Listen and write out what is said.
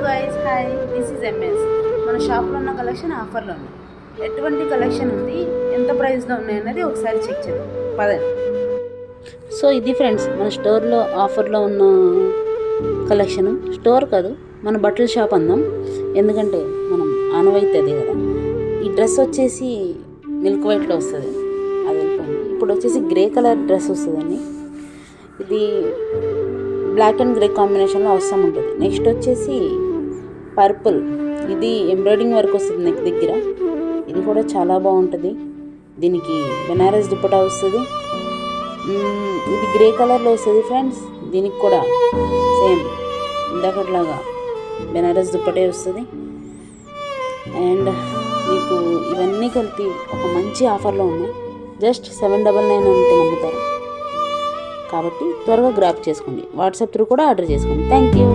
Guys, hi, this is MS. మన షాప్లో ఉన్న కలెక్షన్ ఆఫర్లో ఉంది. ఎటువంటి కలెక్షన్ ఉంది, ఎంత ప్రైస్లో ఉన్నాయి అన్నది ఒకసారి చెక్ చేద్దాం పదండి. సో ఇది ఫ్రెండ్స్ మన స్టోర్లో ఆఫర్లో ఉన్న కలెక్షన్. స్టోర్ కాదు, మన బట్టల షాప్ అందాం, ఎందుకంటే మనం ఆనవైతే అదే కదా. ఈ డ్రెస్ వచ్చేసి మిల్క్ వైట్లో వస్తుంది, అది వెళ్ళిపోయింది. ఇప్పుడు వచ్చేసి గ్రే కలర్ డ్రెస్ వస్తుందండి. ఇది బ్లాక్ అండ్ గ్రే కాంబినేషన్లో అవసరం ఉంటుంది. నెక్స్ట్ వచ్చేసి పర్పుల్, ఇది ఎంబ్రాయిడింగ్ వర్క్ వస్తుంది నెక్ దగ్గర, ఇది కూడా చాలా బాగుంటుంది. దీనికి బెనారస్ దుప్పటా వస్తుంది. ఇది గ్రే కలర్లో వస్తుంది ఫ్రెండ్స్. దీనికి కూడా సేమ్ ఇందాకట్లాగా బెనారస్ దుప్పటే వస్తుంది. అండ్ మీకు ఇవన్నీ కలిపి ఒక మంచి ఆఫర్లో ఉన్నాయి. జస్ట్ 799 అంటే నమ్ముతారు. కాబట్టి త్వరగా గ్రాప్ చేసుకోండి. వాట్సాప్ త్రూ కూడా ఆర్డర్ చేసుకోండి. Thank you.